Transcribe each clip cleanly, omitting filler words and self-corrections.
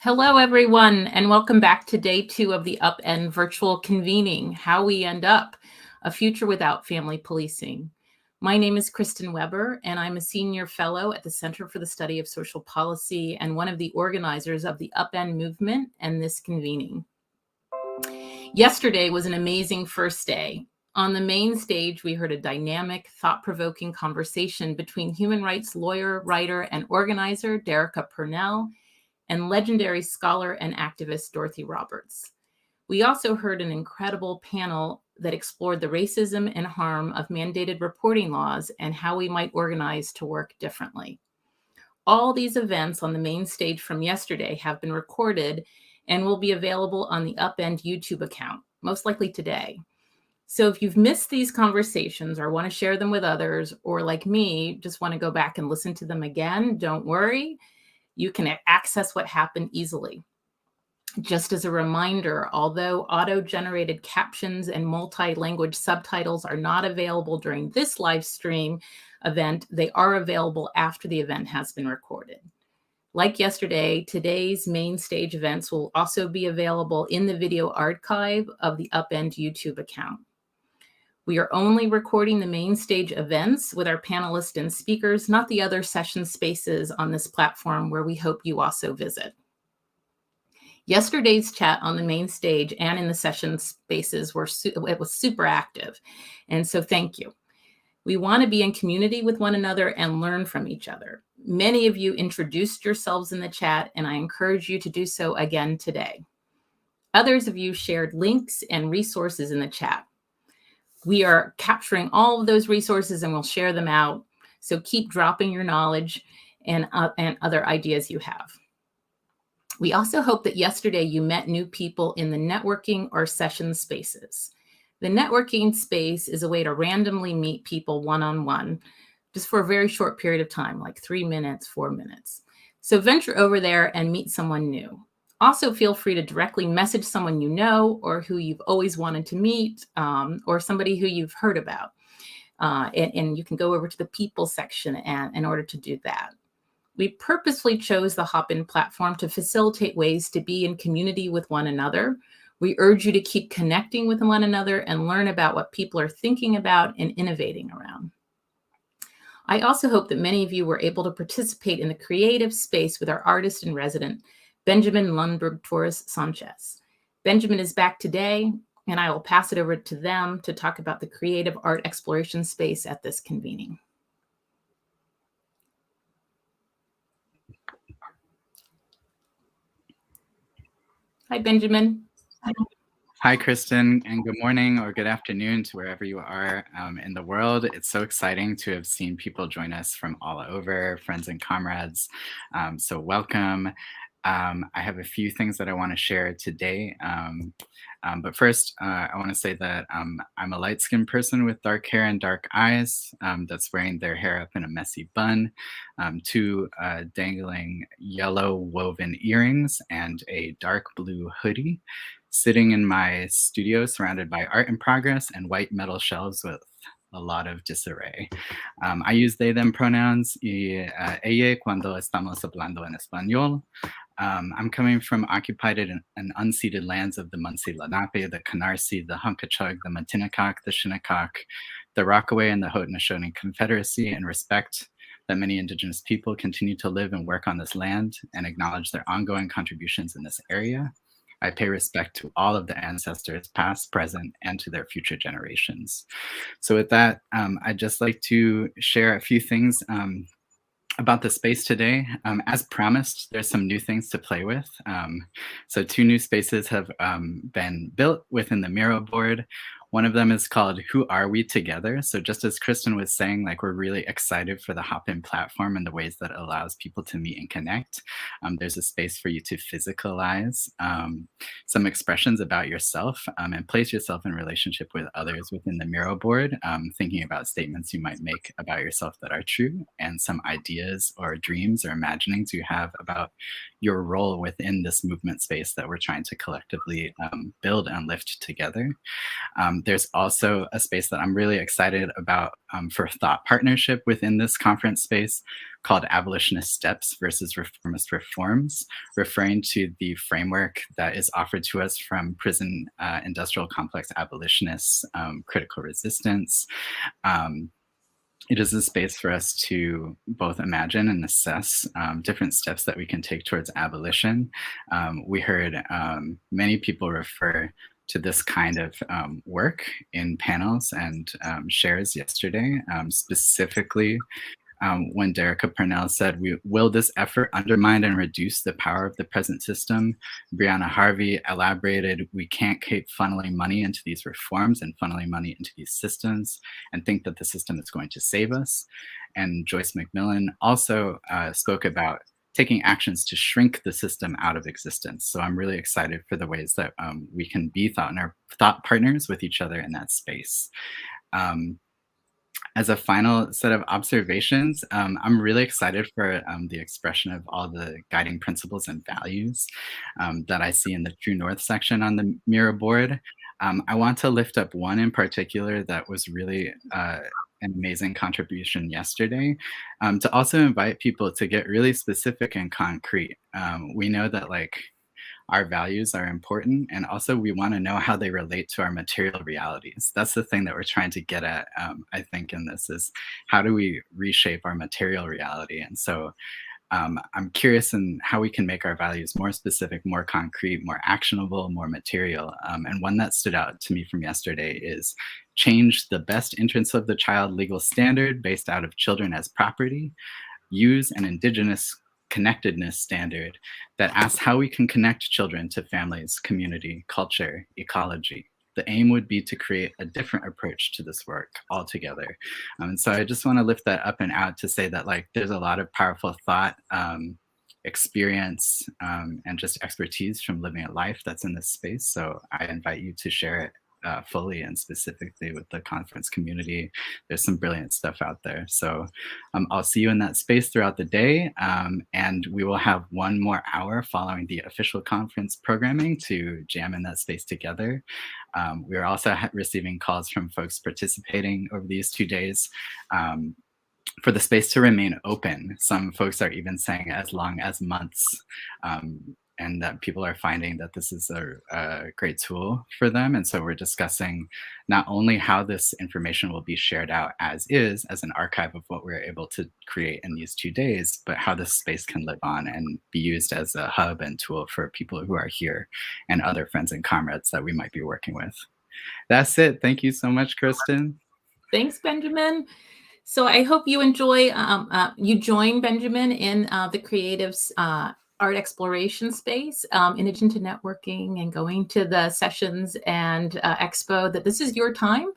Hello, everyone, and welcome back to day 2 of the upEND virtual convening, How We End Up, A Future Without Family Policing. My name is Kristen Weber, and I'm a senior fellow at the Center for the Study of Social Policy and one of the organizers of the upEND movement and this convening. Yesterday was an amazing first day. On the main stage, we heard a dynamic, thought-provoking conversation between human rights lawyer, writer, and organizer Derica Purnell and legendary scholar and activist Dorothy Roberts. We also heard an incredible panel that explored the racism and harm of mandated reporting laws and how we might organize to work differently. All these events on the main stage from yesterday have been recorded and will be available on the upEND YouTube account, most likely today. So if you've missed these conversations or want to share them with others, or like me, just want to go back and listen to them again, don't worry. You can access what happened easily. Just as a reminder, although auto-generated captions and multi-language subtitles are not available during this live stream event, they are available after the event has been recorded. Like yesterday, today's main stage events will also be available in the video archive of the upEND YouTube account. We are only recording the main stage events with our panelists and speakers, not the other session spaces on this platform where we hope you also visit. Yesterday's chat on the main stage and in the session spaces it was super active. And so thank you. We want to be in community with one another and learn from each other. Many of you introduced yourselves in the chat, and I encourage you to do so again today. Others of you shared links and resources in the chat. We are capturing all of those resources and we'll share them out. So keep dropping your knowledge and other ideas you have. We also hope that yesterday you met new people in the networking or session spaces. The networking space is a way to randomly meet people one-on-one, just for a very short period of time, like 3 minutes, 4 minutes. So venture over there and meet someone new. Also, feel free to directly message someone you know or who you've always wanted to meet, or somebody who you've heard about. And you can go over to the people section in order to do that. We purposefully chose the Hop-In platform to facilitate ways to be in community with one another. We urge you to keep connecting with one another and learn about what people are thinking about and innovating around. I also hope that many of you were able to participate in the creative space with our artist in resident, Benjamin Lundberg Torres Sanchez. Benjamin is back today, and I will pass it over to them to talk about the creative art exploration space at this convening. Hi, Benjamin. Hi, Kristen, and good morning or good afternoon to wherever you are in the world. It's so exciting to have seen people join us from all over, friends and comrades. So welcome. I have a few things that I want to share today. But first, I want to say that I'm a light-skinned person with dark hair and dark eyes that's wearing their hair up in a messy bun, 2 dangling yellow woven earrings, and a dark blue hoodie, sitting in my studio surrounded by art in progress and white metal shelves with a lot of disarray. I use they, them pronouns, y ella cuando estamos hablando en español. I'm coming from occupied and unceded lands of the Munsee Lenape, the Canarsie, the Hunkachug, the Matinecock, the Shinnecock, the Rockaway, and the Haudenosaunee Confederacy, and respect that many Indigenous people continue to live and work on this land and acknowledge their ongoing contributions in this area. I pay respect to all of the ancestors, past, present, and to their future generations. So with that, I'd just like to share a few things about the space today. As promised, there's some new things to play with. So 2 new spaces have been built within the Miro board. One of them is called Who Are We Together? So just as Kristen was saying, like, we're really excited for the Hop-In platform and the ways that it allows people to meet and connect. There's a space for you to physicalize some expressions about yourself and place yourself in relationship with others within the Miro board, thinking about statements you might make about yourself that are true and some ideas or dreams or imaginings you have about your role within this movement space that we're trying to collectively build and lift together. There's also a space that I'm really excited about for thought partnership within this conference space called Abolitionist Steps versus Reformist Reforms, referring to the framework that is offered to us from prison industrial complex abolitionists, critical resistance. It is a space for us to both imagine and assess different steps that we can take towards abolition. We heard many people refer to this kind of work in panels and shares yesterday, specifically when Derica Purnell said, will this effort undermine and reduce the power of the present system? Brianna Harvey elaborated, we can't keep funneling money into these reforms and funneling money into these systems and think that the system is going to save us. And Joyce McMillan also spoke about taking actions to shrink the system out of existence. So I'm really excited for the ways that we can be thought partners with each other in that space. As a final set of observations, I'm really excited for the expression of all the guiding principles and values that I see in the True North section on the Mira board. I want to lift up one in particular that was really an amazing contribution yesterday, to also invite people to get really specific and concrete. We know that our values are important, and also we want to know how they relate to our material realities. That's the thing that we're trying to get at, I think, in this is how do we reshape our material reality? And so I'm curious in how we can make our values more specific, more concrete, more actionable, more material. And one that stood out to me from yesterday is change the best interests of the child legal standard based out of children as property, use an indigenous connectedness standard that asks how we can connect children to families, community, culture, ecology. The aim would be to create a different approach to this work altogether. And so I just want to lift that up and out to say that there's a lot of powerful thought, experience, and just expertise from living a life that's in this space. So I invite you to share it fully and specifically with the conference community. There's some brilliant stuff out there. So I'll see you in that space throughout the day. And we will have one more hour following the official conference programming to jam in that space together. We are also receiving calls from folks participating over these 2 days for the space to remain open. Some folks are even saying as long as months. And that people are finding that this is a great tool for them. And so we're discussing not only how this information will be shared out as an archive of what we're able to create in these 2 days, but how this space can live on and be used as a hub and tool for people who are here and other friends and comrades that we might be working with. That's it. Thank you so much, Kristen. Thanks, Benjamin. So I hope you enjoy, you join Benjamin in the Creatives art exploration space, in addition to networking and going to the sessions and expo, that this is your time,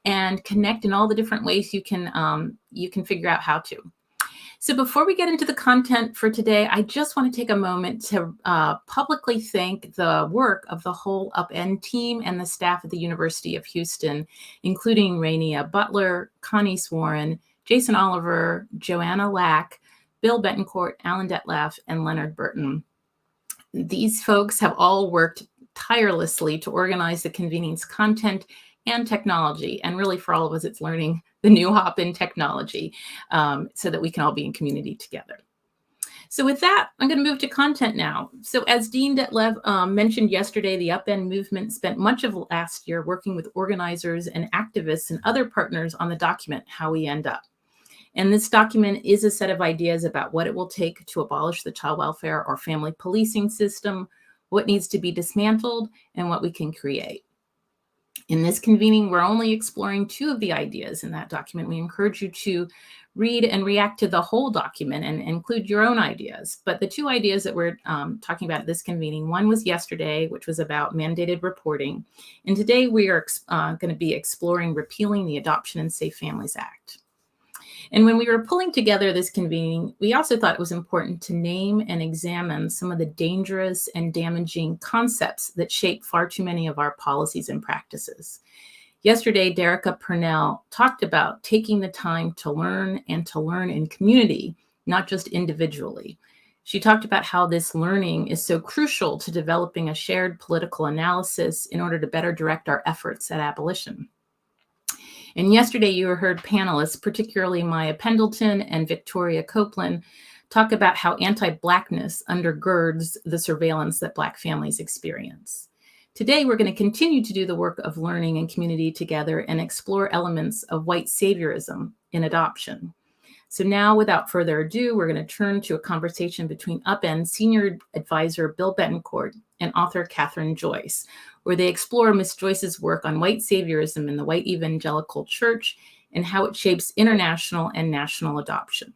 and connect in all the different ways you can figure out how to. So before we get into the content for today, I just want to take a moment to publicly thank the work of the whole upEND team and the staff at the University of Houston, including Rainia Butler, Connie Swarren, Jason Oliver, Joanna Lack, Bill Bettencourt, Alan Detlef, and Leonard Burton. These folks have all worked tirelessly to organize the convening's content and technology. And really for all of us, it's learning the new hop-in technology so that we can all be in community together. So with that, I'm going to move to content now. So as Dean Detlef mentioned yesterday, the upEND movement spent much of last year working with organizers and activists and other partners on the document, How We End Up. And this document is a set of ideas about what it will take to abolish the child welfare or family policing system, what needs to be dismantled, and what we can create. In this convening, we're only exploring 2 of the ideas in that document. We encourage you to read and react to the whole document and include your own ideas. But the 2 ideas that we're talking about at this convening, one was yesterday, which was about mandated reporting. And today we are going to be exploring repealing the Adoption and Safe Families Act. And when we were pulling together this convening, we also thought it was important to name and examine some of the dangerous and damaging concepts that shape far too many of our policies and practices. Yesterday, Derica Purnell talked about taking the time to learn and to learn in community, not just individually. She talked about how this learning is so crucial to developing a shared political analysis in order to better direct our efforts at abolition. And yesterday you heard panelists, particularly Maya Pendleton and Victoria Copeland, talk about how anti-Blackness undergirds the surveillance that Black families experience. Today, we're going to continue to do the work of learning and community together and explore elements of white saviorism in adoption. So now, without further ado, we're going to turn to a conversation between upEND Senior Advisor Bill Bettencourt and author Kathryn Joyce, where they explore Miss Joyce's work on white saviorism in the white evangelical church and how it shapes international and national adoption.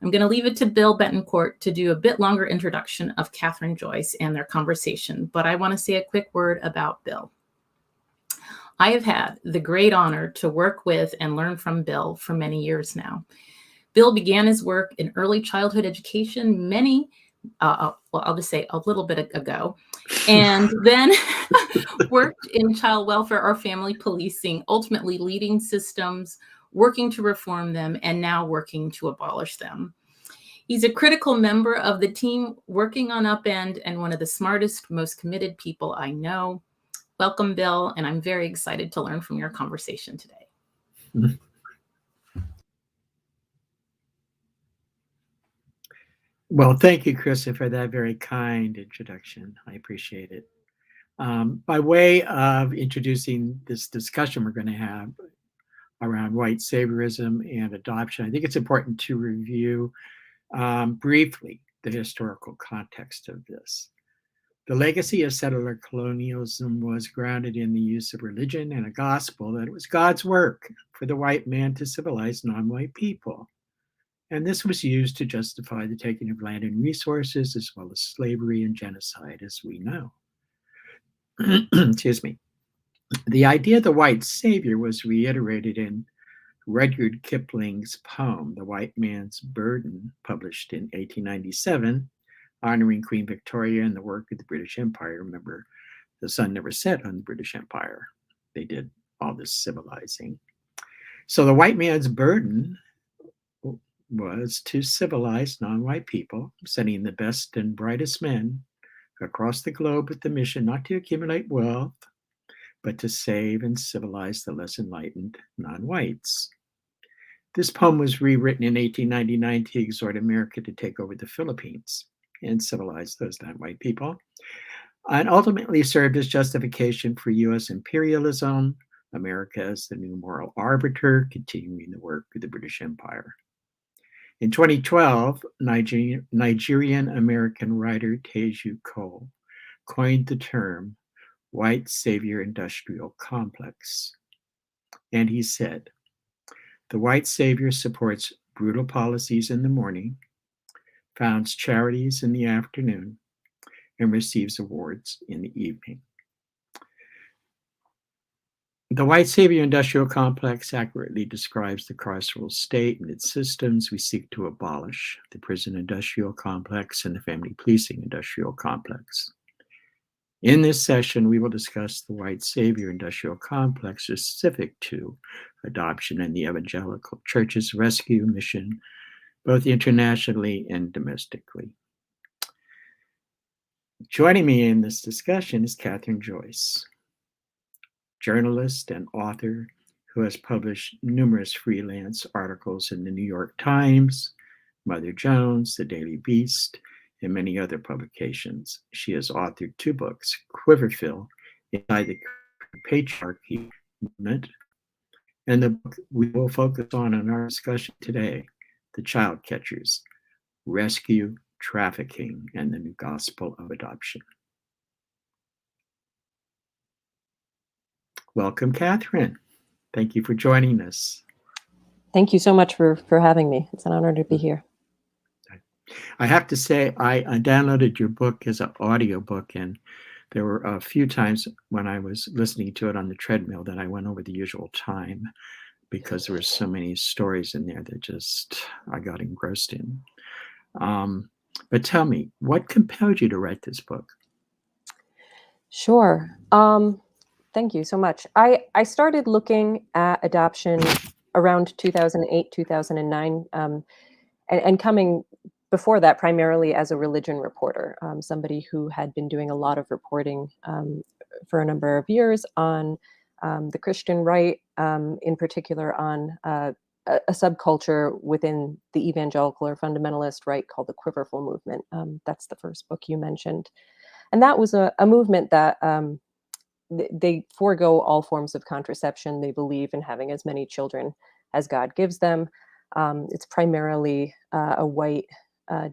I'm going to leave it to Bill Bettencourt to do a bit longer introduction of Kathryn Joyce and their conversation, but I want to say a quick word about Bill. I have had the great honor to work with and learn from Bill for many years now. Bill began his work in early childhood education I'll just say a little bit ago, and then worked in child welfare or family policing, ultimately leading systems, working to reform them, and now working to abolish them. He's a critical member of the team working on upEND and one of the smartest, most committed people I know. Welcome, Bill, and I'm very excited to learn from your conversation today. Well, thank you, Krista, for that very kind introduction. I appreciate it. By way of introducing this discussion we're going to have around white saviorism and adoption, I think it's important to review briefly the historical context of this. The legacy of settler colonialism was grounded in the use of religion and a gospel that it was God's work for the white man to civilize non-white people. And this was used to justify the taking of land and resources, as well as slavery and genocide, as we know. Excuse me. The idea of the white savior was reiterated in Rudyard Kipling's poem, The White Man's Burden, published in 1897, honoring Queen Victoria and the work of the British Empire. Remember, the sun never set on the British Empire. They did all this civilizing. So the white man's burden was to civilize non-white people, sending the best and brightest men across the globe with the mission not to accumulate wealth, but to save and civilize the less enlightened non-whites. This poem was rewritten in 1899 to exhort America to take over the Philippines and civilize those non-white people, and ultimately served as justification for U.S. imperialism, America as the new moral arbiter, continuing the work of the British Empire. In 2012, Nigerian-American writer Teju Cole coined the term white savior industrial complex. And he said, the white savior supports brutal policies in the morning, founds charities in the afternoon, and receives awards in the evening. The white savior industrial complex accurately describes the carceral state and its systems we seek to abolish, the prison industrial complex and the family policing industrial complex. In this session, we will discuss the white savior industrial complex specific to adoption and the evangelical church's rescue mission, both internationally and domestically. Joining me in this discussion is Kathryn Joyce, journalist and author who has published numerous freelance articles in the New York Times, Mother Jones, The Daily Beast, and many other publications. She has authored 2 books, Quiverfill, Inside the Patriarchy Movement, and the book we will focus on in our discussion today, The Child Catchers, Rescue, Trafficking, and the New Gospel of Adoption. Welcome, Kathryn. Thank you for joining us. Thank you so much for having me. It's an honor to be here. I have to say, I downloaded your book as an audiobook, and there were a few times when I was listening to it on the treadmill that I went over the usual time because there were so many stories in there that I got engrossed in. But tell me, what compelled you to write this book? Sure. Thank you so much. I started looking at adoption around 2008, 2009, and coming before that, primarily as a religion reporter, somebody who had been doing a lot of reporting for a number of years on the Christian right, in particular on a subculture within the evangelical or fundamentalist right called the Quiverful movement. That's the first book you mentioned. And that was a movement that they forego all forms of contraception. They believe in having as many children as God gives them. It's primarily a white,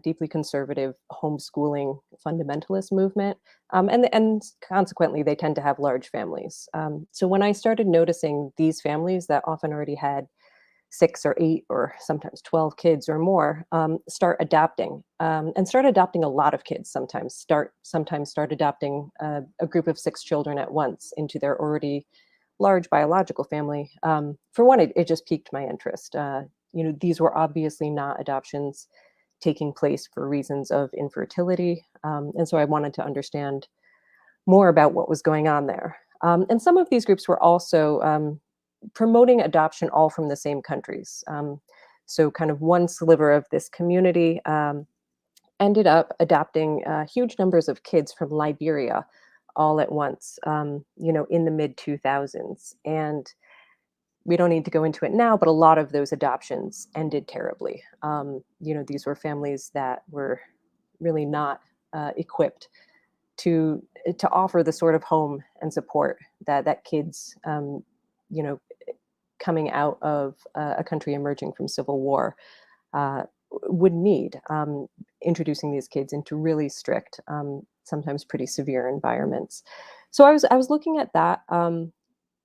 deeply conservative homeschooling fundamentalist movement. And consequently, they tend to have large families. So when I started noticing these families that often already had 6 or 8 or sometimes 12 kids or more, start adopting and start adopting a lot of kids. Sometimes start adopting a group of 6 children at once into their already large biological family. For one, it just piqued my interest. These were obviously not adoptions taking place for reasons of infertility. And so I wanted to understand more about what was going on there. And some of these groups were also promoting adoption all from the same countries. So kind of one sliver of this community ended up adopting huge numbers of kids from Liberia all at once, in the mid 2000s. And we don't need to go into it now, but a lot of those adoptions ended terribly. These were families that were really not equipped to offer the sort of home and support that kids, coming out of a country emerging from civil war would need, introducing these kids into really strict, sometimes pretty severe environments. So I was looking at that.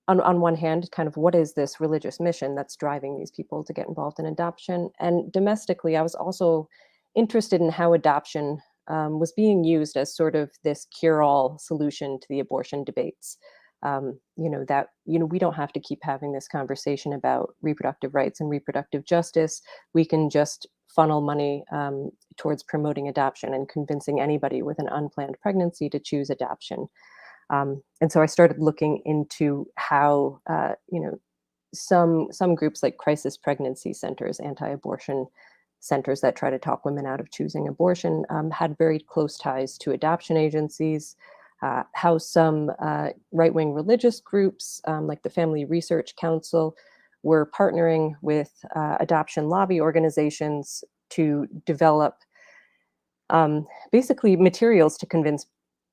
On one hand, kind of what is this religious mission that's driving these people to get involved in adoption? And domestically, I was also interested in how adoption was being used as sort of this cure-all solution to the abortion debates. We don't have to keep having this conversation about reproductive rights and reproductive justice. We can just funnel money towards promoting adoption and convincing anybody with an unplanned pregnancy to choose adoption. And so I started looking into how, some groups like crisis pregnancy centers, anti-abortion centers that try to talk women out of choosing abortion, had very close ties to adoption agencies. How some right-wing religious groups, like the Family Research Council, were partnering with adoption lobby organizations to develop basically materials to convince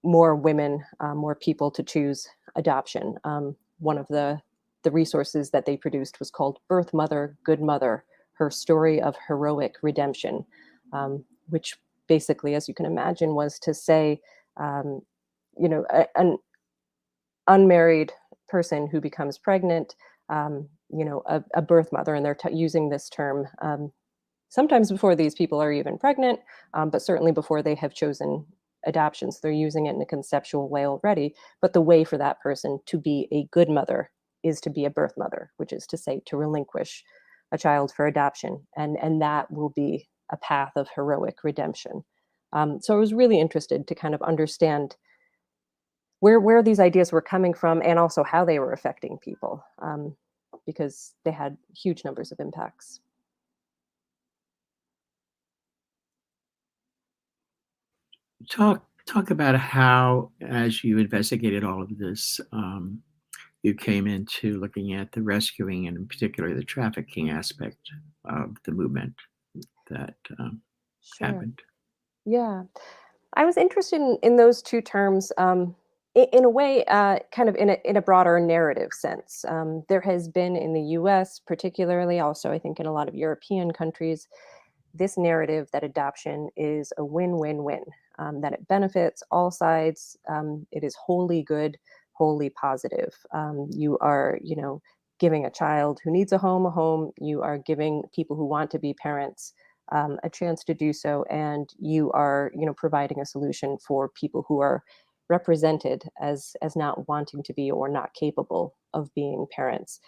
more women, more people to choose adoption. One of the resources that they produced was called Birth Mother, Good Mother, Her Story of Heroic Redemption, which basically, as you can imagine, was to say, an unmarried person who becomes pregnant, a birth mother, and they're using this term sometimes before these people are even pregnant, but certainly before they have chosen adoption. So they're using it in a conceptual way already. But the way for that person to be a good mother is to be a birth mother, which is to say to relinquish a child for adoption. And that will be a path of heroic redemption. So I was really interested to kind of understand where these ideas were coming from and also how they were affecting people, because they had huge numbers of impacts. Talk about how, as you investigated all of this, you came into looking at the rescuing and in particular the trafficking aspect of the movement that happened. Yeah, I was interested in those two terms in a way, kind of in a broader narrative sense. There has been in the U.S., particularly, also I think in a lot of European countries, this narrative that adoption is a win-win-win, that it benefits all sides. It is wholly good, wholly positive. You are, giving a child who needs a home. You are giving people who want to be parents a chance to do so, and you are, providing a solution for people who are represented as not wanting to be or not capable of being parents.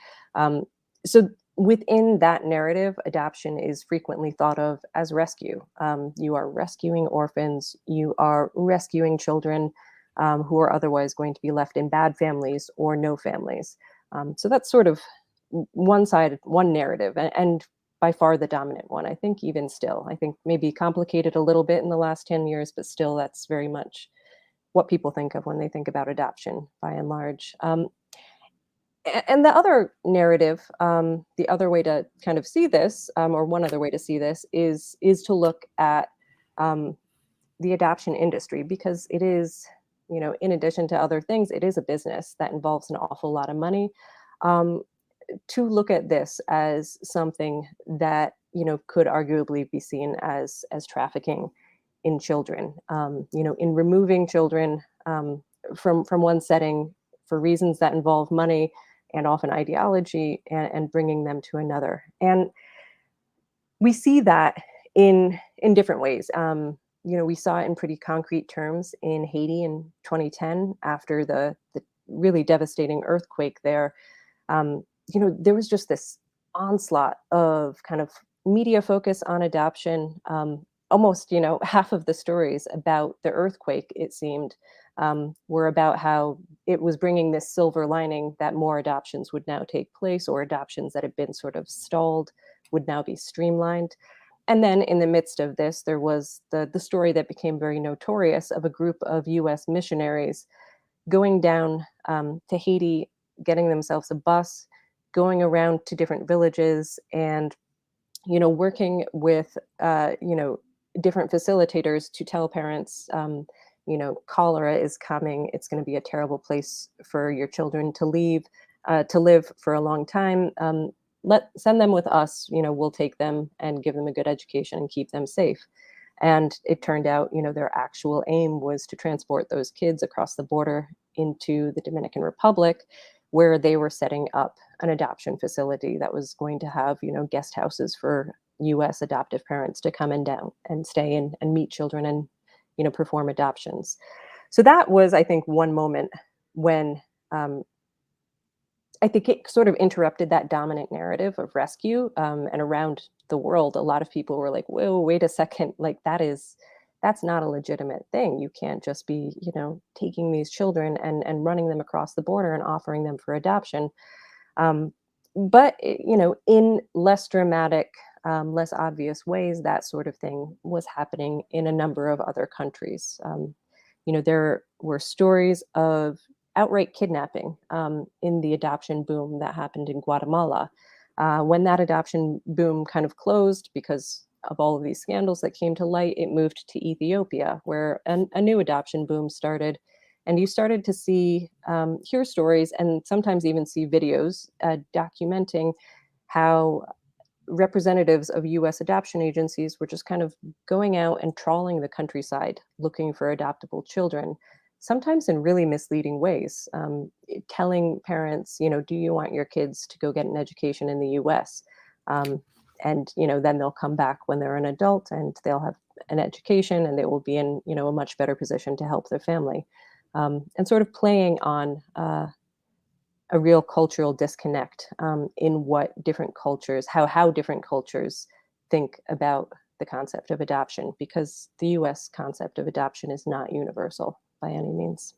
So within that narrative, adoption is frequently thought of as rescue. You are rescuing orphans. You are rescuing children who are otherwise going to be left in bad families or no families. So that's sort of one side, one narrative. And by far the dominant one. I think even still, I think maybe complicated a little bit in the last 10 years, but still that's very much what people think of when they think about adoption by and large. And the other narrative, the other way to kind of see this, or one other way to see this is to look at the adoption industry, because it is, in addition to other things, it is a business that involves an awful lot of money. To look at this as something that, could arguably be seen as trafficking in children, in removing children from one setting for reasons that involve money and often ideology, and bringing them to another. And we see that in different ways. We saw it in pretty concrete terms in Haiti in 2010 after the really devastating earthquake there. There was just this onslaught of kind of media focus on adoption. Almost, half of the stories about the earthquake, it seemed, were about how it was bringing this silver lining that more adoptions would now take place, or adoptions that had been sort of stalled would now be streamlined. And then in the midst of this, there was the story that became very notorious of a group of US missionaries going down to Haiti, getting themselves a bus, going around to different villages, and working with different facilitators to tell parents, cholera is coming. It's going to be a terrible place for your children to live for a long time. Send them with us. We'll take them and give them a good education and keep them safe. And it turned out, their actual aim was to transport those kids across the border into the Dominican Republic, where they were setting up an adoption facility that was going to have, guest houses for US adoptive parents to come and stay and meet children and, perform adoptions. So that was, I think, one moment when I think it sort of interrupted that dominant narrative of rescue. And around the world, a lot of people were like, whoa, wait a second, like that's not a legitimate thing. You can't just be, taking these children and running them across the border and offering them for adoption. But, in less dramatic, less obvious ways, that sort of thing was happening in a number of other countries. There were stories of outright kidnapping in the adoption boom that happened in Guatemala. When that adoption boom kind of closed because of all of these scandals that came to light, it moved to Ethiopia, where a new adoption boom started. And you started to hear stories and sometimes even see videos documenting how representatives of US adoption agencies were just kind of going out and trawling the countryside looking for adoptable children, sometimes in really misleading ways, telling parents, do you want your kids to go get an education in the US? And then they'll come back when they're an adult and they'll have an education and they will be in a much better position to help their family. And sort of playing on a real cultural disconnect in what different cultures, how different cultures think about the concept of adoption, because the US concept of adoption is not universal by any means.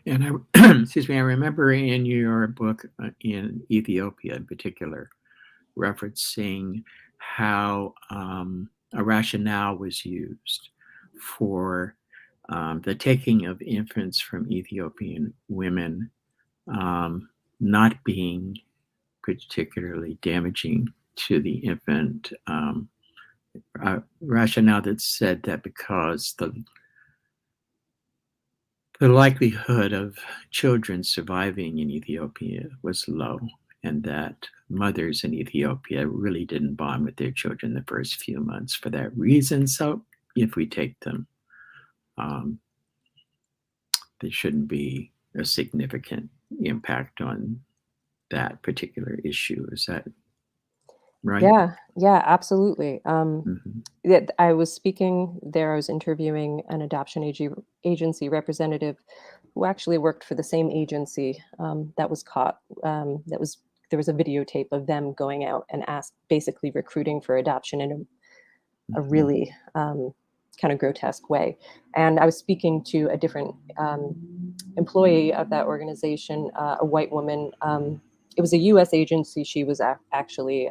And excuse me, I remember in your book in Ethiopia in particular, referencing how a rationale was used for the taking of infants from Ethiopian women not being particularly damaging to the infant. Rationale that said that because the likelihood of children surviving in Ethiopia was low, and that mothers in Ethiopia really didn't bond with their children the first few months for that reason. So if we take them, there shouldn't be a significant impact on that particular issue. Is that right? Yeah, absolutely. I was speaking there, I was interviewing an adoption agency representative who actually worked for the same agency that was caught. There was a videotape of them going out and basically recruiting for adoption in a really kind of grotesque way. And I was speaking to a different employee of that organization, a white woman. It was a US agency. She was actually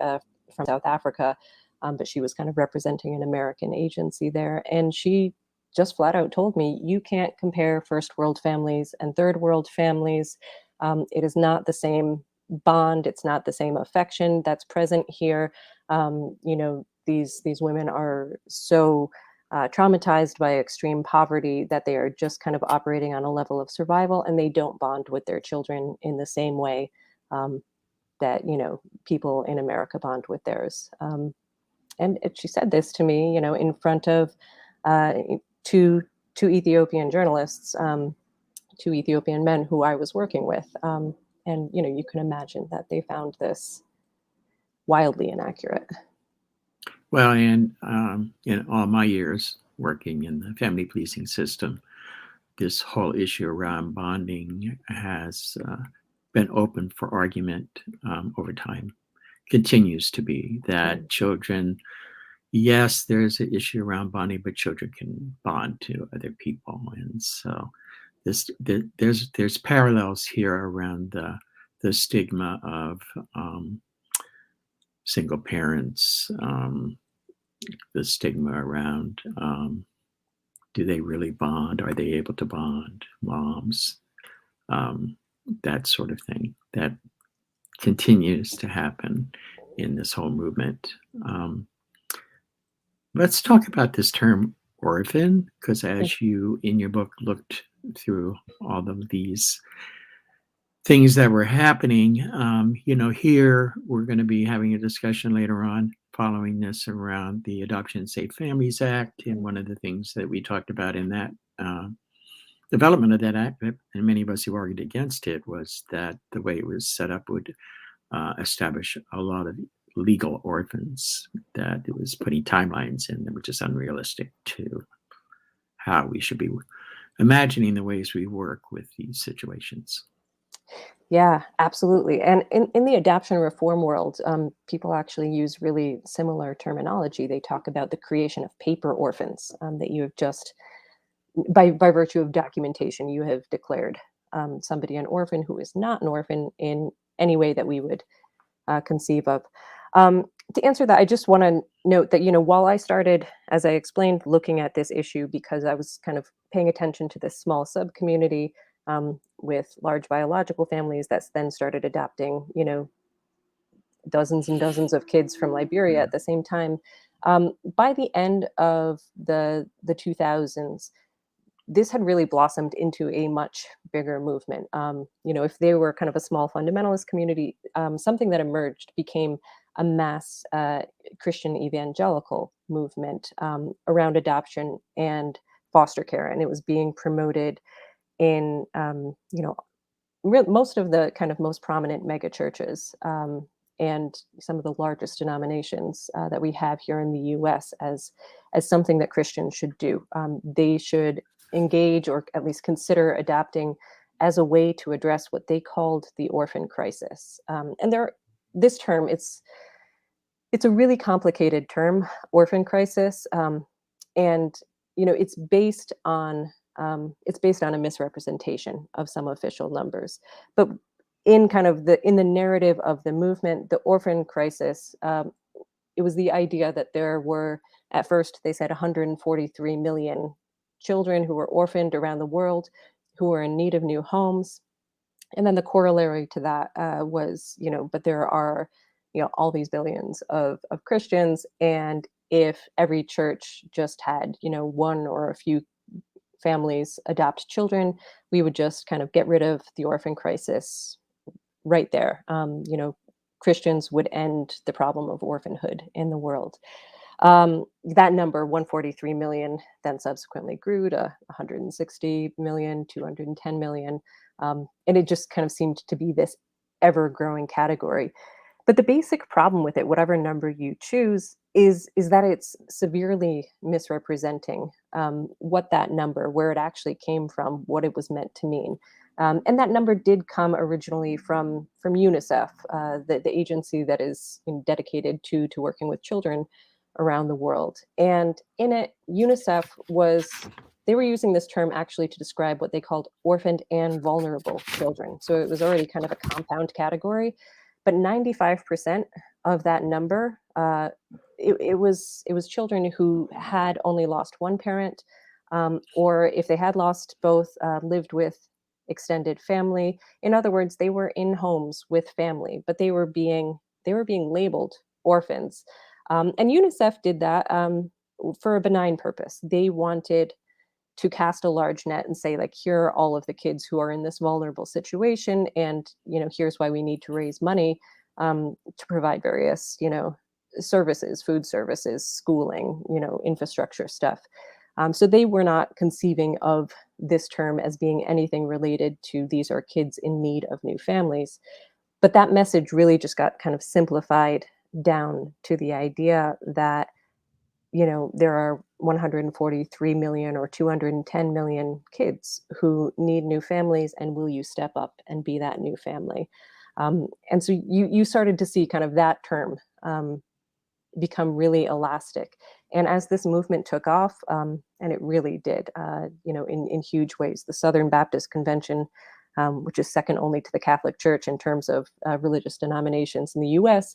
from South Africa, but she was kind of representing an American agency there. And she just flat out told me, you can't compare first world families and third world families. It is not the same bond. It's not the same affection that's present here. These women are so traumatized by extreme poverty that they are just kind of operating on a level of survival, and they don't bond with their children in the same way that people in America bond with theirs. And she said this to me, in front of two Ethiopian journalists, two Ethiopian men who I was working with. And you can imagine that they found this wildly inaccurate. Well, and in all my years working in the family policing system, this whole issue around bonding has been open for argument over time. Continues to be that children, yes, there's an issue around bonding, but children can bond to other people, and so there's parallels here around the stigma of single parents, the stigma around do they really bond? Are they able to bond? Moms, that sort of thing that continues to happen in this whole movement. Let's talk about this term orphan, because as you in your book looked through all of these things that were happening, here we're going to be having a discussion later on following this around the Adoption and Safe Families Act. And one of the things that we talked about in that development of that act, and many of us who argued against it, was that the way it was set up would establish a lot of legal orphans, that it was putting timelines in that were just unrealistic to how we should be imagining the ways we work with these situations. Yeah, absolutely. And in the adoption reform world, people actually use really similar terminology. They talk about the creation of paper orphans, that you have just, by virtue of documentation, you have declared somebody an orphan who is not an orphan in any way that we would conceive of. To answer that, I just want to note that, while I started, as I explained, looking at this issue because I was kind of paying attention to this small sub-community with large biological families that then started adopting, dozens and dozens of kids from Liberia at the same time. By the end of the 2000s, this had really blossomed into a much bigger movement. If they were kind of a small fundamentalist community, something that emerged became a mass Christian evangelical movement around adoption and foster care. And it was being promoted in, most of the kind of most prominent mega churches and some of the largest denominations that we have here in the US as something that Christians should do. They should engage or at least consider adopting as a way to address what they called the orphan crisis. And this term, it's a really complicated term, orphan crisis, and it's based on a misrepresentation of some official numbers. But in kind of in the narrative of the movement, the orphan crisis, it was the idea that there were, at first they said 143 million children who were orphaned around the world, who were in need of new homes. And then the corollary to that was, but there are, all these billions of Christians. And if every church just had, one or a few families adopt children, we would just kind of get rid of the orphan crisis right there. Christians would end the problem of orphanhood in the world. That number, 143 million, then subsequently grew to 160 million, 210 million. And it just kind of seemed to be this ever-growing category. But the basic problem with it, whatever number you choose, is that it's severely misrepresenting what that number, where it actually came from, what it was meant to mean. And that number did come originally from UNICEF, the agency that is dedicated to working with children around the world. And in it, UNICEF they were using this term actually to describe what they called orphaned and vulnerable children. So it was already kind of a compound category. But 95% of that number it was children who had only lost one parent, or if they had lost both, lived with extended family. In other words, they were in homes with family, but they were being labeled orphans. And UNICEF did that for a benign purpose. They wanted to cast a large net and say, like, here are all of the kids who are in this vulnerable situation, and here's why we need to raise money to provide various services, food services, schooling, infrastructure stuff. So they were not conceiving of this term as being anything related to these are kids in need of new families. But that message really just got kind of simplified down to the idea that there are 143 million or 210 million kids who need new families, and will you step up and be that new family? And so you started to see kind of that term become really elastic. And as this movement took off, and it really did, in huge ways, the Southern Baptist Convention, which is second only to the Catholic Church in terms of religious denominations in the US,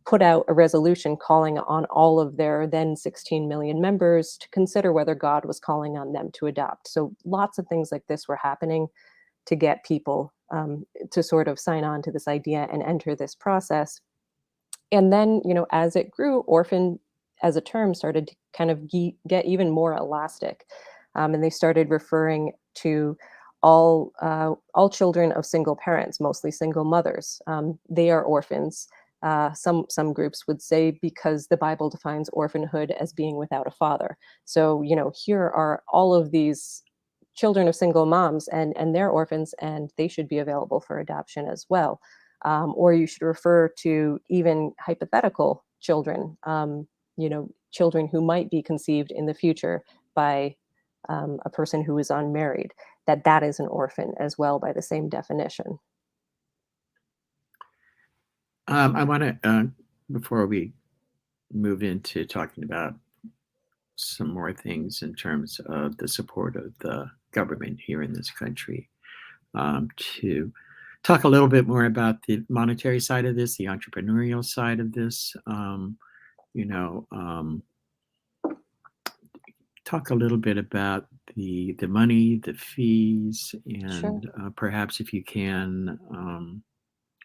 put out a resolution calling on all of their then 16 million members to consider whether God was calling on them to adopt. So lots of things like this were happening to get people to sort of sign on to this idea and enter this process. And then, as it grew, orphan as a term started to kind of get even more elastic. And they started referring to all children of single parents, mostly single mothers. They are orphans. Some groups would say because the Bible defines orphanhood as being without a father. So, here are all of these children of single moms and they're orphans, and they should be available for adoption as well. Or you should refer to even hypothetical children, children who might be conceived in the future by a person who is unmarried, that is an orphan as well by the same definition. I want to, before we move into talking about some more things in terms of the support of the government here in this country, to talk a little bit more about the monetary side of this, the entrepreneurial side of this, talk a little bit about the money, the fees, and Sure. Perhaps if you can,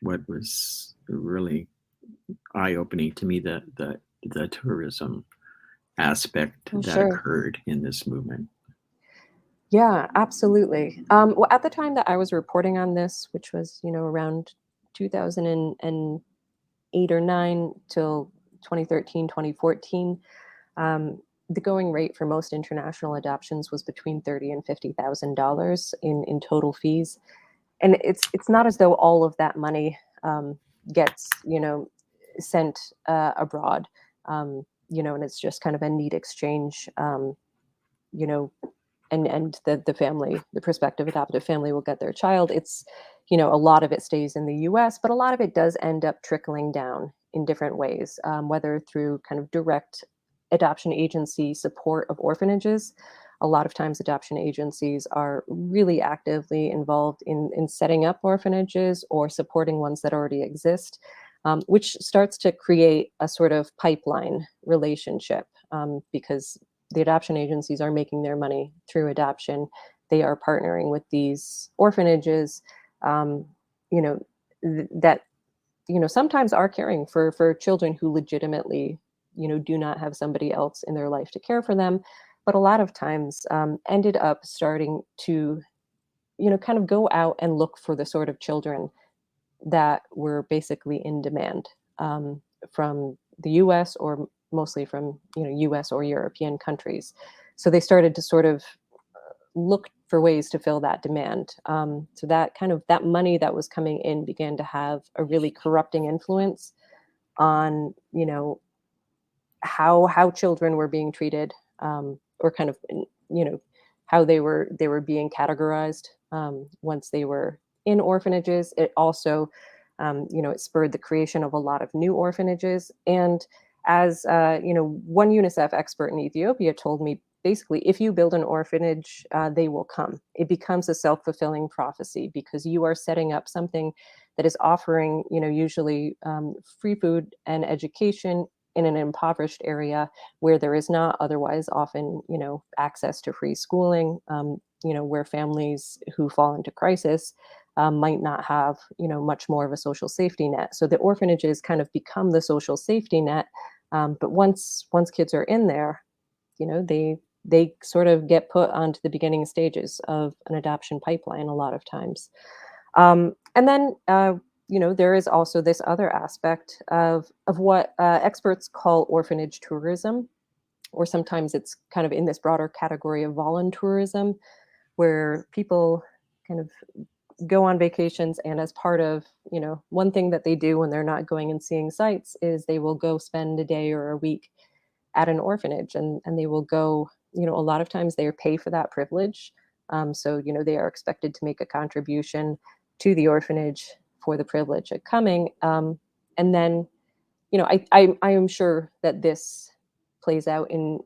what was really eye-opening to me, the tourism aspect that Sure. occurred in this movement. Yeah, absolutely. Well, at the time that I was reporting on this, which was, around 2008 or 9 till 2013, 2014, the going rate for most international adoptions was between $30,000 and $50,000 in total fees. And it's not as though all of that money gets, sent abroad, and it's just kind of a neat exchange, and the family, the prospective adoptive family, will get their child. It's, a lot of it stays in the US, but a lot of it does end up trickling down in different ways, whether through kind of direct adoption agency support of orphanages. A lot of times adoption agencies are really actively involved in setting up orphanages or supporting ones that already exist, which starts to create a sort of pipeline relationship, because the adoption agencies are making their money through adoption. They are partnering with these orphanages, that, sometimes are caring for children who legitimately, do not have somebody else in their life to care for them, but a lot of times ended up starting to, kind of go out and look for the sort of children that were basically in demand from the US, or mostly from, US or European countries. So they started to sort of look for ways to fill that demand. So that money that was coming in began to have a really corrupting influence on, how children were being treated, or kind of, how they were being categorized once they were in orphanages. It also, it spurred the creation of a lot of new orphanages. And as, one UNICEF expert in Ethiopia told me, basically, if you build an orphanage, they will come. It becomes a self-fulfilling prophecy because you are setting up something that is offering, usually free food and education in an impoverished area where there is not otherwise often, access to free schooling, where families who fall into crisis might not have, much more of a social safety net. So the orphanages kind of become the social safety net. But once kids are in there, they sort of get put onto the beginning stages of an adoption pipeline a lot of times. And then, there is also this other aspect of what experts call orphanage tourism, or sometimes it's kind of in this broader category of voluntourism, where people kind of go on vacations, and as part of, one thing that they do when they're not going and seeing sites is they will go spend a day or a week at an orphanage, and they will go, a lot of times they pay for that privilege. So, they are expected to make a contribution to the orphanage for the privilege of coming. And then, I am sure that this plays out in,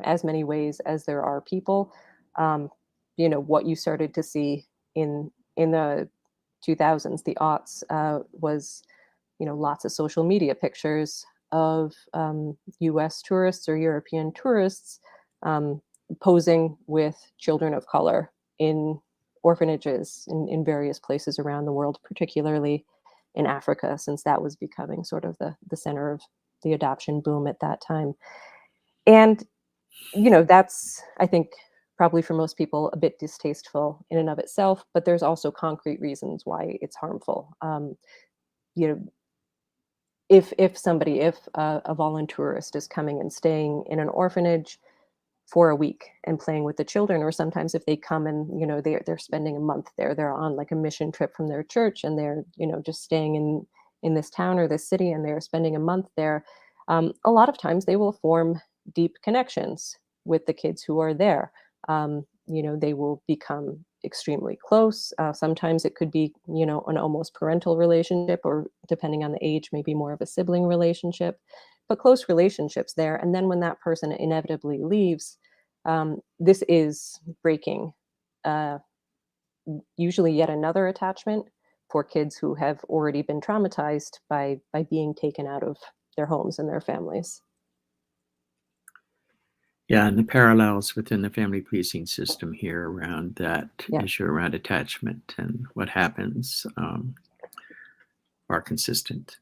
as many ways as there are people. What you started to see in the 2000s, the aughts, was, lots of social media pictures of US tourists or European tourists posing with children of color in orphanages in various places around the world, particularly in Africa, since that was becoming sort of the center of the adoption boom at that time. And, that's, I think, probably for most people a bit distasteful in and of itself, but there's also concrete reasons why it's harmful. If a volunteerist is coming and staying in an orphanage for a week and playing with the children, or sometimes if they come and, they're spending a month there, they're on like a mission trip from their church, and they're, just staying in this town or this city, and they're spending a month there. A lot of times they will form deep connections with the kids who are there. They will become extremely close. Sometimes it could be, an almost parental relationship, or depending on the age, maybe more of a sibling relationship, but close relationships there. And then when that person inevitably leaves, this is breaking usually yet another attachment for kids who have already been traumatized by being taken out of their homes and their families. Yeah, and the parallels within the family policing system here around that Yeah. issue around attachment and what happens are consistent,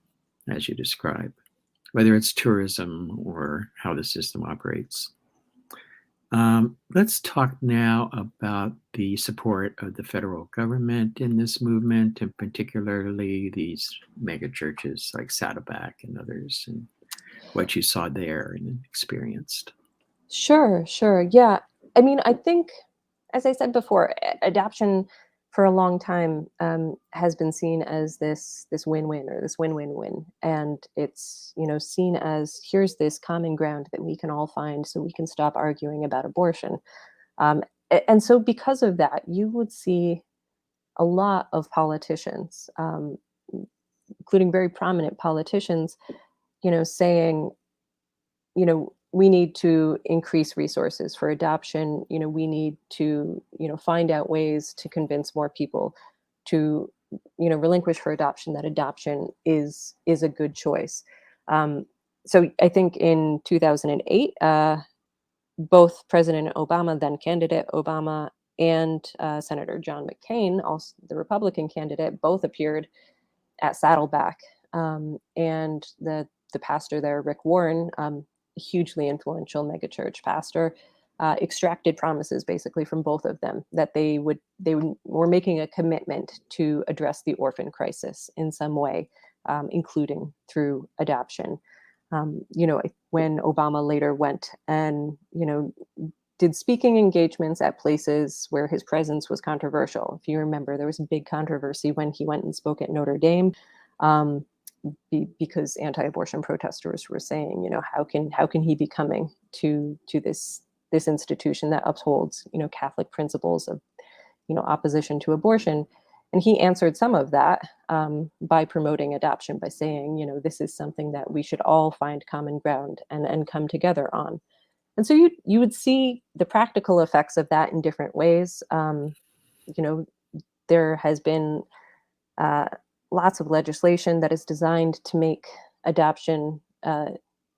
as you describe, whether it's tourism or how the system operates. Let's talk now about the support of the federal government in this movement, and particularly these mega churches like Saddleback and others, and what you saw there and experienced. Sure. Yeah. I mean, I think, as I said before, adoption for a long time has been seen as this win-win, or this win-win-win. And it's, seen as, here's this common ground that we can all find so we can stop arguing about abortion. And so because of that, you would see a lot of politicians, including very prominent politicians, saying, we need to increase resources for adoption. We need to, find out ways to convince more people to, relinquish for adoption, that adoption is a good choice. So I think in 2008, both President Obama, then candidate Obama, and Senator John McCain, also the Republican candidate, both appeared at Saddleback. And the pastor there, Rick Warren, hugely influential megachurch pastor, extracted promises basically from both of them that they were making a commitment to address the orphan crisis in some way, including through adoption. When Obama later went and, did speaking engagements at places where his presence was controversial. If you remember, there was a big controversy when he went and spoke at Notre Dame, because anti-abortion protesters were saying, how can he be coming to this institution that upholds, Catholic principles of, opposition to abortion? And he answered some of that by promoting adoption, by saying, this is something that we should all find common ground and come together on. And so you would see the practical effects of that in different ways. There has been lots of legislation that is designed to make adoption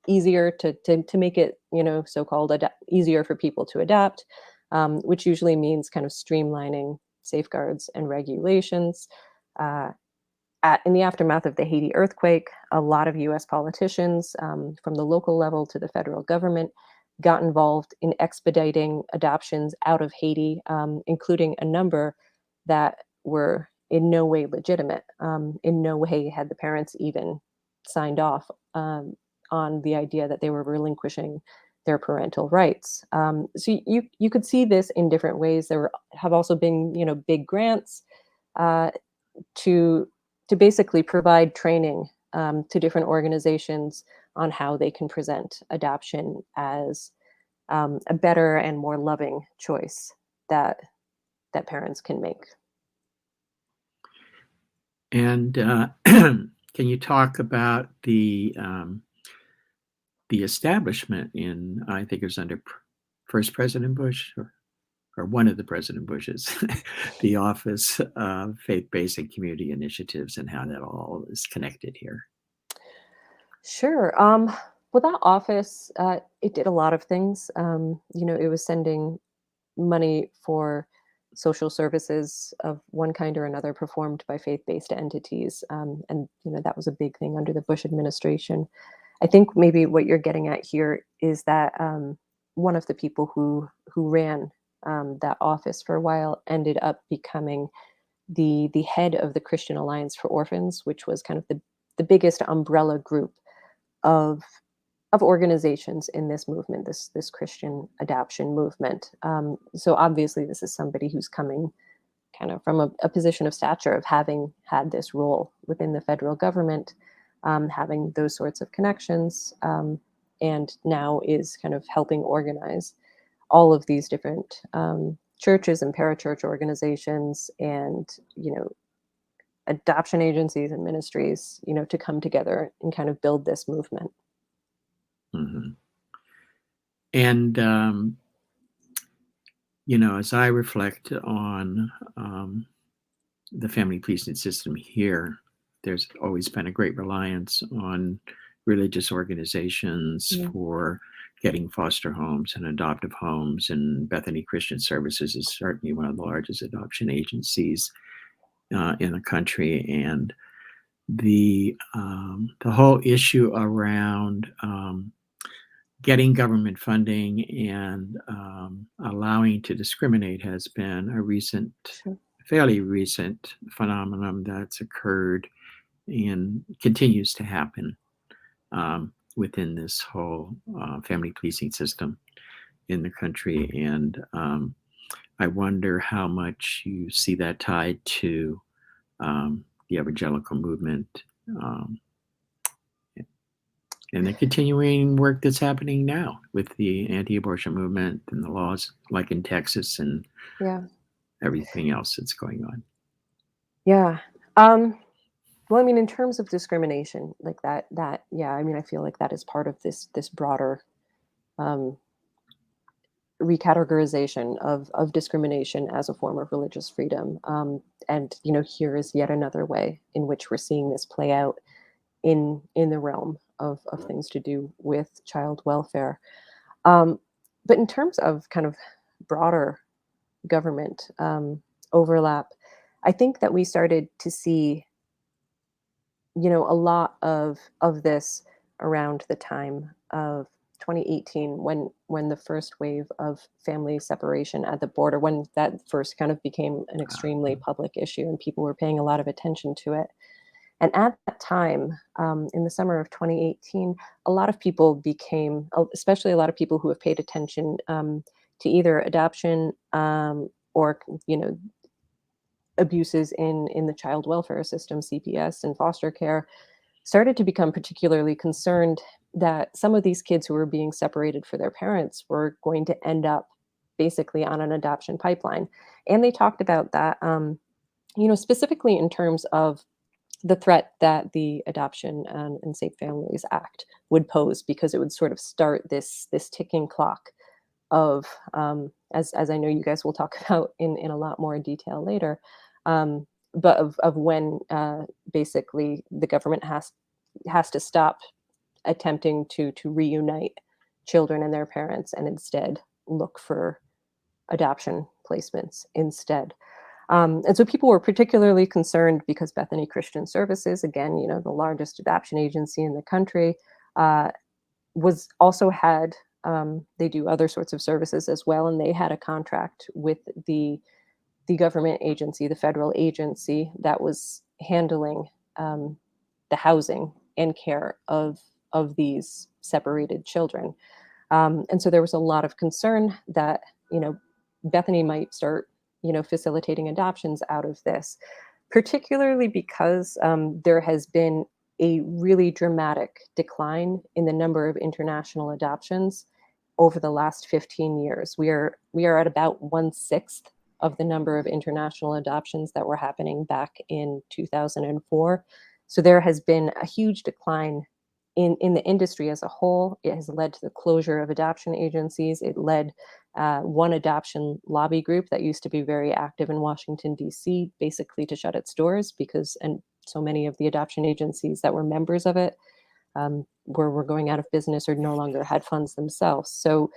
easier to make it, so-called easier for people to adapt, which usually means kind of streamlining safeguards and regulations. In the aftermath of the Haiti earthquake, a lot of US politicians, from the local level to the federal government, got involved in expediting adoptions out of Haiti, including a number that were in no way legitimate. In no way had the parents even signed off on the idea that they were relinquishing their parental rights. So you could see this in different ways. There have also been, big grants to basically provide training to different organizations on how they can present adoption as a better and more loving choice that parents can make. And can you talk about the establishment in, I think it was under first President Bush, or one of the President Bushes, the Office of Faith-Based and Community Initiatives, and how that all is connected here? Sure. Well, that office, it did a lot of things. It was sending money for social services of one kind or another performed by faith-based entities. And that was a big thing under the Bush administration. I think maybe what you're getting at here is that one of the people who ran that office for a while ended up becoming the head of the Christian Alliance for Orphans, which was kind of the biggest umbrella group of organizations in this movement, this Christian adoption movement. So obviously this is somebody who's coming kind of from a position of stature of having had this role within the federal government, having those sorts of connections, and now is kind of helping organize all of these different churches and parachurch organizations and, adoption agencies and ministries, to come together and kind of build this movement. Mm-hmm. And, as I reflect on the family policing system here, there's always been a great reliance on religious organizations for getting foster homes and adoptive homes. And Bethany Christian Services is certainly one of the largest adoption agencies in the country. And the whole issue around getting government funding and allowing to discriminate has been a fairly recent phenomenon that's occurred and continues to happen within this whole family policing system in the country. And I wonder how much you see that tied to the evangelical movement and the continuing work that's happening now with the anti-abortion movement and the laws like in Texas and everything else that's going on. Yeah. Well, I mean, in terms of discrimination, like that, I feel like that is part of this broader recategorization of discrimination as a form of religious freedom. And, here is yet another way in which we're seeing this play out in the realm of things to do with child welfare. But in terms of kind of broader government overlap, I think that we started to see a lot of this around the time of 2018, when the first wave of family separation at the border, when that first kind of became an extremely public issue and people were paying a lot of attention to it. And at that time, in the summer of 2018, a lot of people became, especially a lot of people who have paid attention to either adoption or, abuses in the child welfare system, CPS and foster care, started to become particularly concerned that some of these kids who were being separated for their parents were going to end up basically on an adoption pipeline. And they talked about that, specifically in terms of the threat that the Adoption and Safe Families Act would pose, because it would sort of start this ticking clock of, as I know you guys will talk about in a lot more detail later, but of when basically the government has to stop attempting to reunite children and their parents, and instead look for adoption placements instead. And so people were particularly concerned because Bethany Christian Services, again, you know, the largest adoption agency in the country, was also had, they do other sorts of services as well, and they had a contract with the government agency, the federal agency that was handling the housing and care of these separated children. And so there was a lot of concern that, you know, Bethany might start, you know, facilitating adoptions out of this, particularly because there has been a really dramatic decline in the number of international adoptions over the last 15 years. We are at about 1/6 of the number of international adoptions that were happening back in 2004. So there has been a huge decline in the industry as a whole. It has led to the closure of adoption agencies. It led one adoption lobby group that used to be very active in Washington, D.C., basically to shut its doors because, and so many of the adoption agencies that were members of it were going out of business or no longer had funds themselves. So,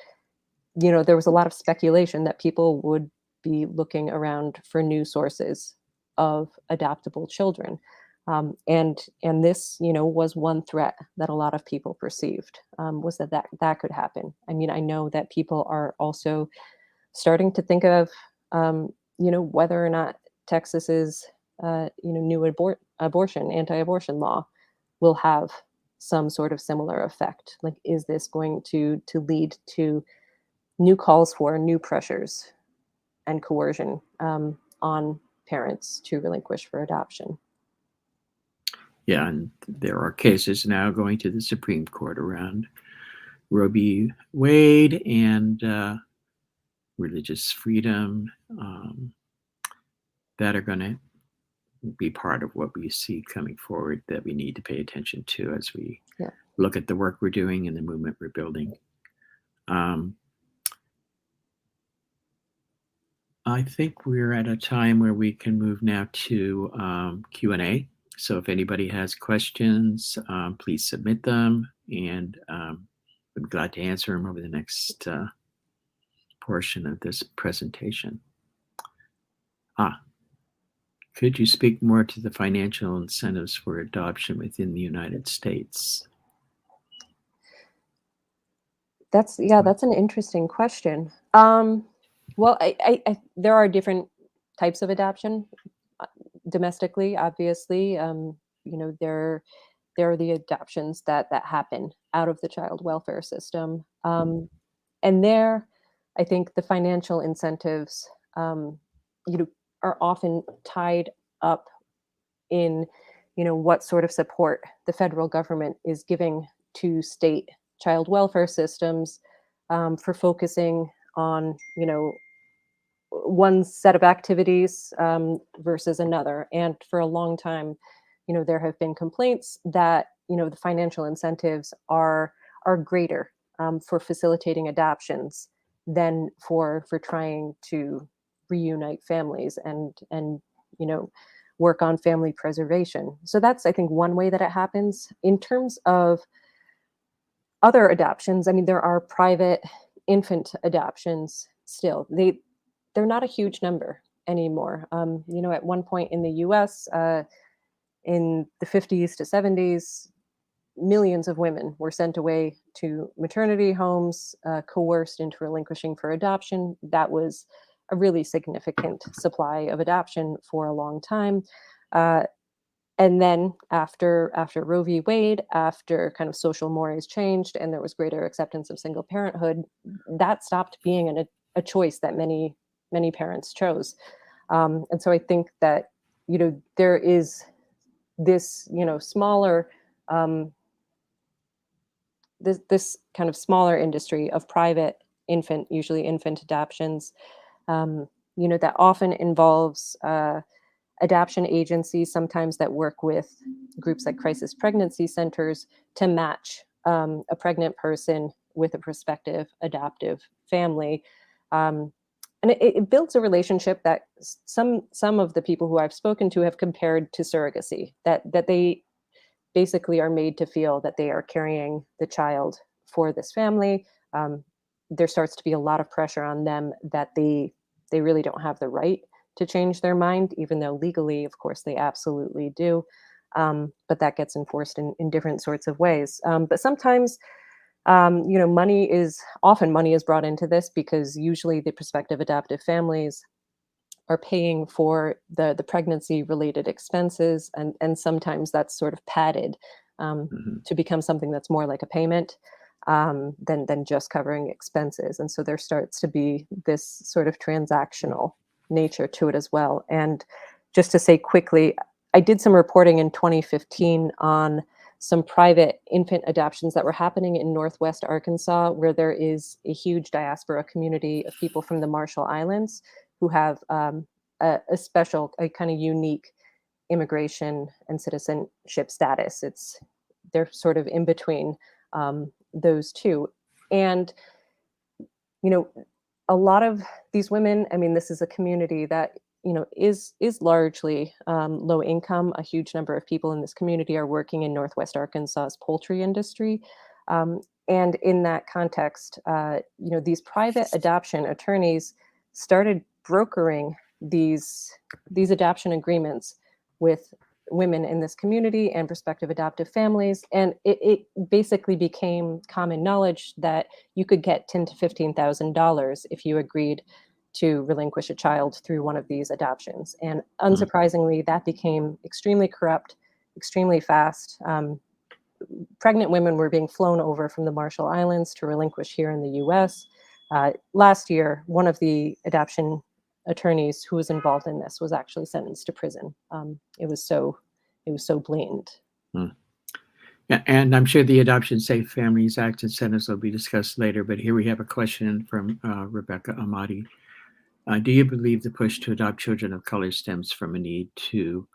you know, there was a lot of speculation that people would be looking around for new sources of adoptable children. And this, you know, was one threat that a lot of people perceived, was that could happen. I mean, I know that people are also starting to think of, you know, whether or not Texas's, you know, new anti-abortion law will have some sort of similar effect. Like, is this going to lead to new calls for, new pressures and coercion on parents to relinquish for adoption? Yeah, and there are cases now going to the Supreme Court around Roe v. Wade and religious freedom that are going to be part of what we see coming forward that we need to pay attention to as we look at the work we're doing and the movement we're building. I think we're at a time where we can move now to Q&A. So if anybody has questions, please submit them, and I'm glad to answer them over the next portion of this presentation. Could you speak more to the financial incentives for adoption within the United States? That's an interesting question. Well, there are different types of adoption. Domestically, obviously, you know, there are the adoptions that happen out of the child welfare system, and there, I think the financial incentives, you know, are often tied up in, you know, what sort of support the federal government is giving to state child welfare systems for focusing on, you know, one set of activities versus another. And for a long time, you know, there have been complaints that, you know, the financial incentives are greater for facilitating adoptions than for trying to reunite families and you know, work on family preservation. So that's, I think, one way that it happens. In terms of other adoptions, I mean, there are private infant adoptions still. They're not a huge number anymore. You know, at one point in the US, in the 50s to 70s, millions of women were sent away to maternity homes, coerced into relinquishing for adoption. That was a really significant supply of adoption for a long time. And then after Roe v. Wade, after kind of social mores changed and there was greater acceptance of single parenthood, that stopped being a choice that many parents chose. And so I think that, you know, there is this, you know, smaller, this kind of smaller industry of private usually infant adoptions, you know, that often involves adoption agencies, sometimes that work with groups like crisis pregnancy centers to match a pregnant person with a prospective adoptive family. And it builds a relationship that some of the people who I've spoken to have compared to surrogacy, that they basically are made to feel that they are carrying the child for this family. There starts to be a lot of pressure on them that they really don't have the right to change their mind, even though legally, of course, they absolutely do. But that gets enforced in different sorts of ways. But sometimes, money is brought into this, because usually the prospective adoptive families are paying for the pregnancy related expenses, and sometimes that's sort of padded to become something that's more like a payment than just covering expenses. And so there starts to be this sort of transactional nature to it as well. And just to say quickly, I did some reporting in 2015 on some private infant adoptions that were happening in Northwest Arkansas, where there is a huge diaspora community of people from the Marshall Islands who have a kind of unique immigration and citizenship status. They're sort of in between those two. And, a lot of these women, I mean, this is a community that, is largely low income. A huge number of people in this community are working in Northwest Arkansas's poultry industry. And in that context, these private adoption attorneys started brokering these adoption agreements with women in this community and prospective adoptive families. And it basically became common knowledge that you could get $10,000 to $15,000 if you agreed to relinquish a child through one of these adoptions. And unsurprisingly, that became extremely corrupt, extremely fast. Pregnant women were being flown over from the Marshall Islands to relinquish here in the US. Last year, one of the adoption attorneys who was involved in this was actually sentenced to prison. It was so blatant. Yeah, and I'm sure the Adoption Safe Families Act incentives will be discussed later, but here we have a question from Rebecca Amati. Do you believe the push to adopt children of color stems from a need to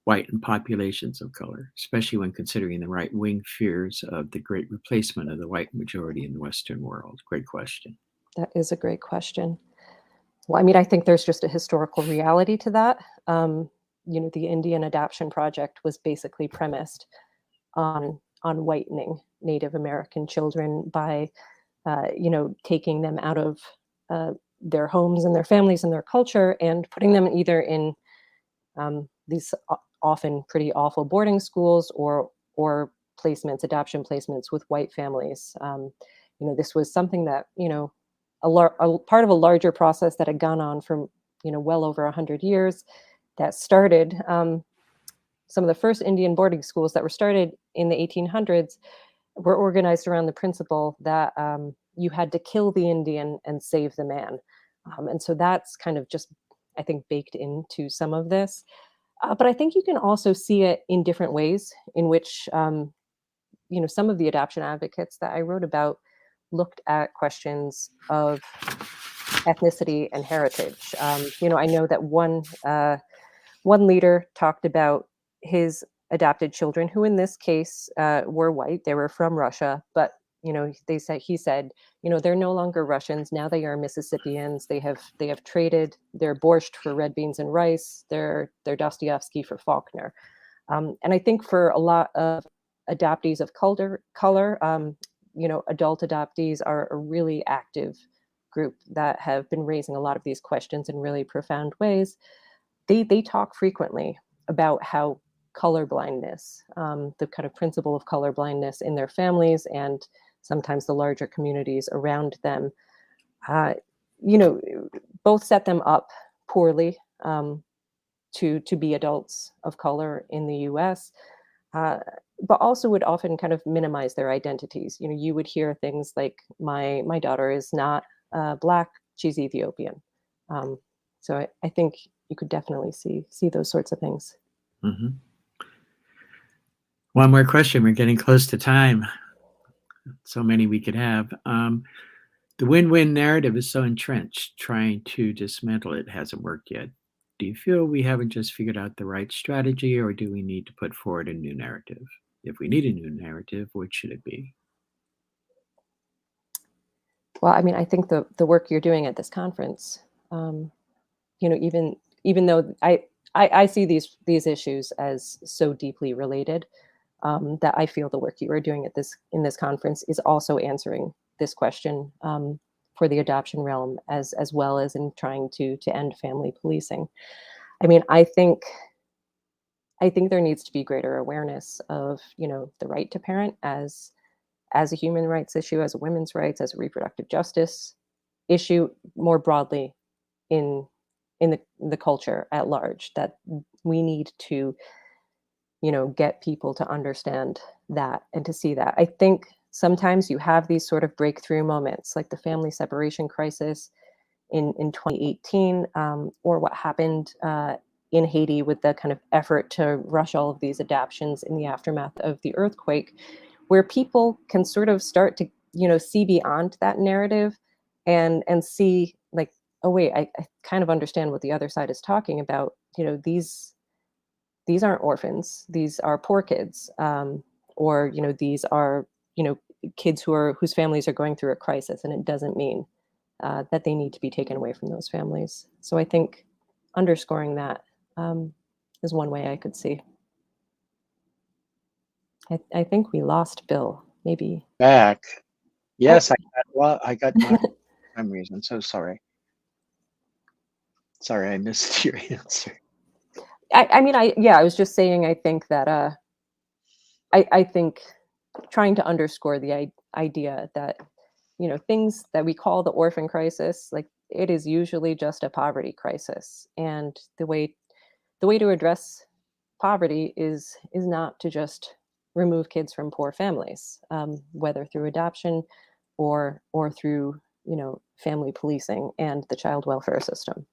whiten populations of color, especially when considering the right-wing fears of the great replacement of the white majority in the Western world? Great question. That is a great question. Well, I mean, I think there's just a historical reality to that. The Indian Adoption Project was basically premised on whitening Native American children by, taking them out of their homes and their families and their culture and putting them either in these often pretty awful boarding schools or adoption placements with white families. This was something that, a part of a larger process that had gone on for, well over 100 years, that started, some of the first Indian boarding schools that were started in the 1800s were organized around the principle that you had to kill the Indian and save the man. And so that's kind of just, I think, baked into some of this. But I think you can also see it in different ways in which, some of the adoption advocates that I wrote about looked at questions of ethnicity and heritage. I know that one leader talked about his adopted children, who in this case were white. They were from Russia, but he said, they're no longer Russians. Now they are Mississippians. They have traded their borscht for red beans and rice, their Dostoevsky for Faulkner. And I think for a lot of adoptees of color, adult adoptees are a really active group that have been raising a lot of these questions in really profound ways. They talk frequently about how colorblindness, the kind of principle of colorblindness in their families and sometimes the larger communities around them, both set them up poorly to be adults of color in the US, but also would often kind of minimize their identities. You would hear things like, my daughter is not Black, she's Ethiopian. So I think you could definitely see those sorts of things. Mm-hmm. One more question. We're getting close to time. So many we could have. The win-win narrative is so entrenched. Trying to dismantle it hasn't worked yet. Do you feel we haven't just figured out the right strategy, or do we need to put forward a new narrative? If we need a new narrative, what should it be? Well, I mean, I think the work you're doing at this conference, even though I see these issues as so deeply related, that I feel the work you are doing in this conference is also answering this question for the adoption realm, as well as in trying to end family policing. I mean, I think there needs to be greater awareness of, the right to parent as a human rights issue, as a women's rights, as a reproductive justice issue more broadly in the culture at large, that we need to, get people to understand that and to see that. I think sometimes you have these sort of breakthrough moments, like the family separation crisis in 2018, or what happened in Haiti with the kind of effort to rush all of these adoptions in the aftermath of the earthquake, where people can sort of start to, see beyond that narrative and see like, oh wait, I kind of understand what the other side is talking about. These aren't orphans. These are poor kids, or these are kids whose families are going through a crisis, and it doesn't mean that they need to be taken away from those families. So I think underscoring that is one way I could see. I think we lost Bill. Maybe back. Yes, I got my for some reason. So sorry. Sorry, I missed your answer. I was just saying, I think that I think trying to underscore the idea that, things that we call the orphan crisis, like it is usually just a poverty crisis. And the way to address poverty is not to just remove kids from poor families, whether through adoption or through, family policing and the child welfare system.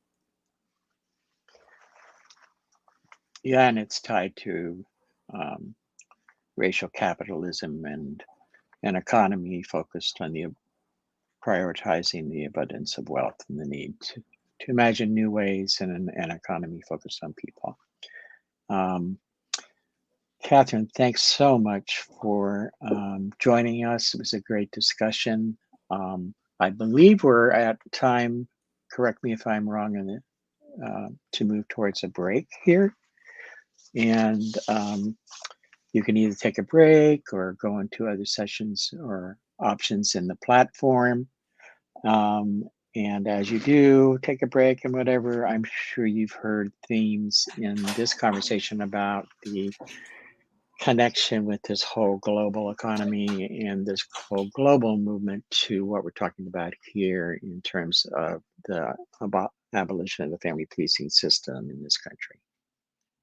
Yeah, and it's tied to racial capitalism and an economy focused on prioritizing the abundance of wealth and the need to imagine new ways and an economy focused on people. Kathryn, thanks so much for joining us. It was a great discussion. I believe we're at time, correct me if I'm wrong, to move towards a break here. And you can either take a break or go into other sessions or options in the platform. And as you do take a break and whatever, I'm sure you've heard themes in this conversation about the connection with this whole global economy and this whole global movement to what we're talking about here in terms of the abolition of the family policing system in this country.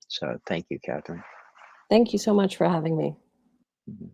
So thank you, Kathryn. Thank you so much for having me. Mm-hmm.